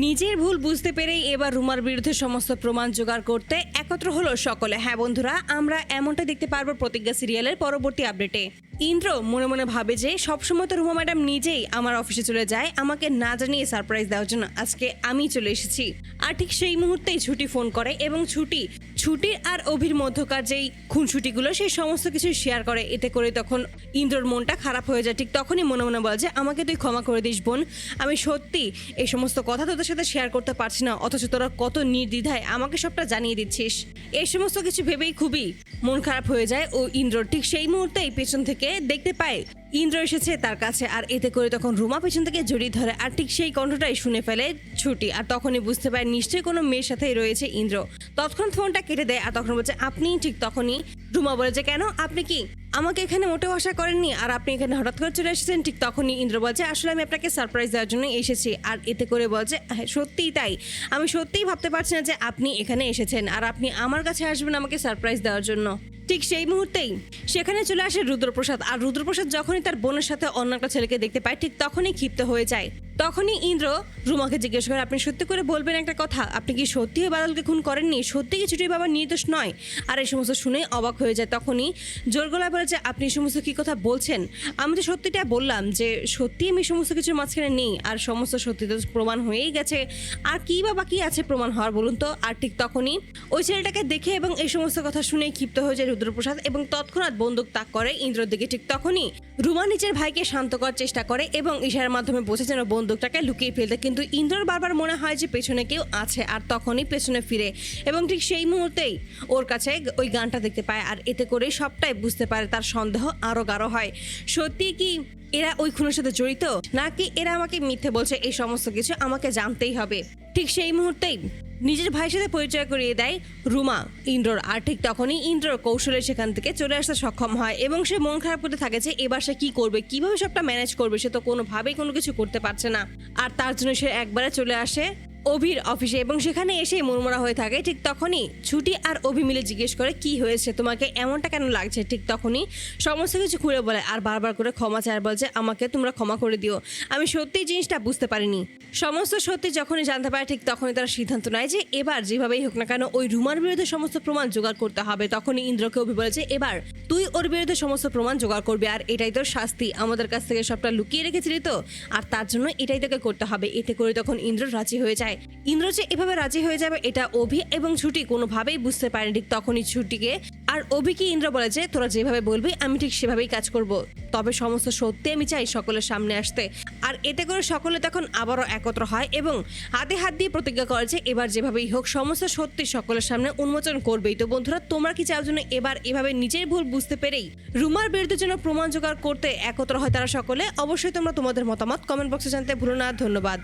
নিজের ভুল বুঝতে পেরেই এবার রুমার বিরুদ্ধে সমস্ত প্রমাণ জোগাড় করতে একত্র হলো সকলে। হ্যাঁ বন্ধুরা, আমরা এমনটা দেখতে পারবো প্রতিজ্ঞা সিরিয়ালের পরবর্তী আপডেটে। ইন্দ্র মনে মনে ভাবে যে সবসময় তো রুমা ম্যাডাম নিজেই আমার অফিসে চলে যায় আমাকে না জানিয়ে সারপ্রাইজ দেওয়ার জন্য, আজকে আমি চলে এসেছি। আর ঠিক সেই মুহূর্তেই ছুটি ফোন করে এবং ছুটির আর অভির মধ্যকার যেই খুনসুটিগুলো সেই সমস্ত কিছু শেয়ার করে। এতে করে তখন ইন্দ্রর মনটা খারাপ হয়ে যায়। ঠিক তখনই মনে মনে বলে যে আমাকে তুই ক্ষমা করে দিস বোন, আমি সত্যি এই সমস্ত কথা তোদের সাথে শেয়ার করতে পারছি না, অথচ তোরা কত নির্দ্বিধায় আমাকে সবটা জানিয়ে দিচ্ছিস। এই সমস্ত কিছু ভেবেই খুবই মন খারাপ হয়ে যায় ও ইন্দ্র। ঠিক সেই মুহূর্তেই পেছন থেকে দেখতে পায় ইন্দ্র এসেছে তার কাছে, আর এতে করে তখন রুমা পেছন থেকে জড়িয়ে ধরে আর ঠিক সেই কণ্ঠটাই শুনে ফেলে ছুটি। আর তখনই বুঝতে পারে নিশ্চয়ই কোনো মেয়ের সাথেই রয়েছে ইন্দ্র। তৎক্ষণ ফোনটা কেটে দেয় আর তখন বলছে আপনি। ঠিক তখনই রুমা বলে যে কেন, আপনি কি আমাকে এখানে মোটেও আশা করেননি আর আপনি এখানে হঠাৎ করে চলে এসেছেন? ঠিক তখনই ইন্দ্র বলছে আসলে আমি আপনাকে সারপ্রাইজ দেওয়ার জন্য এসেছি। আর এতে করে বলছে হ্যাঁ সত্যিই তাই, আমি সত্যিই ভাবতে পারছি না যে আপনি এখানে এসেছেন আর আপনি আমার কাছে আসবেন আমাকে সারপ্রাইজ দেওয়ার জন্য। ঠিক সেই মুহূর্তেই সেখানে চলে আসে রুদ্রপ্রসাদ। আর রুদ্রপ্রসাদ যখনই তার বোনের সাথে অন্য একটা ছেলেকে দেখতে পায় ঠিক তখনই ক্ষিপ্ত হয়ে যায়। তখনই ইন্দ্র রুমাকে জিজ্ঞেস করে আপনি সত্যি করে বলবেন একটা কথা, আপনি কি সত্যি বাদলকে খুন করেননি? সত্যি কি ছুটির বাবার নির্দোষ নয়? আর এই সমস্ত শুনে অবাক হয়ে যায়। তখনই জোর গলায় বলে যে আপনি এই সমস্ত কি কথা বলছেন? আমি তো সত্যিটা বললাম যে সত্যি আমি সমস্ত কিছুর মাঝখানে নেই আর সমস্ত সত্যি তো প্রমাণ হয়েই গেছে, আর কি বা বাকি আছে প্রমাণ হওয়ার বলুন তো? আর ঠিক তখনই ওই ছেলেটাকে দেখে এবং এই সমস্ত কথা শুনে ক্ষিপ্ত হয়ে যায় রুদ্রপ্রসাদ এবং তৎক্ষণাৎ বন্দুক তাক করে ইন্দ্রর দিকে। ঠিক তখনই রুমা নিজের ভাইকে শান্ত করার চেষ্টা করে এবং ইশারার মাধ্যমে বোঝে যেন বন্দুকটাকে লুকিয়ে ফেলতে, কিন্তু ইন্দ্রর বারবার মনে হয় যে পেছনে কেউ আছে। আর তখনই পেছনে ফিরে এবং ঠিক সেই মুহূর্তেই ওর কাছে ওই গানটা দেখতে পায়। আর এতে করে সবটাই বুঝতে পারে, তার সন্দেহ আরো গাঢ় হয়। সত্যি কি এরা ওই খুনের সাথে জড়িত, নাকি এরা আমাকে মিথ্যে বলছে? এই সমস্ত কিছু আমাকে জানতেই হবে। ঠিক সেই মুহূর্তেই নিজের ভাইয়ের সাথে পরিচয় করিয়ে দেয় রুমা ইন্দ্রর। আর ঠিক তখনই ইন্দ্রর কৌশলে সেখান থেকে চলে আসতে সক্ষম হয় এবং সে মন খারাপ করতে থাকে যে এবার সে কি করবে, কিভাবে সবটা ম্যানেজ করবে। সে তো কোনোভাবেই কোনো কিছু করতে পারছে না। আর তার জন্য সে একবারে চলে আসে অভির অফিসে এবং সেখানে এসে মনমরা হয়ে থাকে। ঠিক তখনই ছুটি আর অভি মিলে জিজ্ঞেস করে কি হয়েছে, তোমাকে এমনটা কেন লাগছে? ঠিক তখনই সমস্ত কিছু খুলে বলে আর বারবার করে ক্ষমা চায়, বলছে আমাকে তোমরা ক্ষমা করে দিও, আমি সত্যিই জিনিসটা বুঝতে পারিনি। সমস্ত সত্যি যখনই জানতে পারে ঠিক তখনই তারা সিদ্ধান্ত নেয় যে এবার যেভাবেই হোক না কেন ওই রুমার বিরুদ্ধে সমস্ত প্রমাণ জোগাড় করতে হবে। তখনই ইন্দ্রকে অভি বলেছে এবার তুই ওর বিরুদ্ধে সমস্ত প্রমাণ জোগাড় করবি, আর এটাই তোর শাস্তি, আমাদের কাছ থেকে সবটা লুকিয়ে রেখেছিলি তো, আর তার জন্য এটাই তোকে করতে হবে। এতে করে তখন ইন্দ্র রাজি হয়ে যায়। ইন্দ্র যে এভাবে রাজি হয়ে যাবে এটা অভি এবং ছুটি কোনোভাবেই বুঝতে পারেনি। ঠিক তখনই ছুটিকে আর অভিকে ইন্দ্র বলে যে তোরা যেভাবে বলবি আমি ঠিক সেভাবেই কাজ করব, তবে সমস্ত সত্যি আমি চাই সকলের সামনে আসতে। আর এতে করে সকলে তখন আবারও একত্র হয় এবং হাতে হাত দিয়ে প্রতিজ্ঞা করে যে এবার যেভাবেই হোক সমস্ত সত্যি সকলের সামনে উন্মোচন করবেই। তো বন্ধুরা, তোমরা কি চাও জন্য এবার এভাবে নিজের ভুল বুঝতে পেরেই রুমার বিরুদ্ধে যেন প্রমাণ জোগাড় করতে একত্র হয় তারা সকলে? অবশ্যই তোমরা তোমাদের মতামত কমেন্ট বক্সে জানতে ভুলো না। ধন্যবাদ।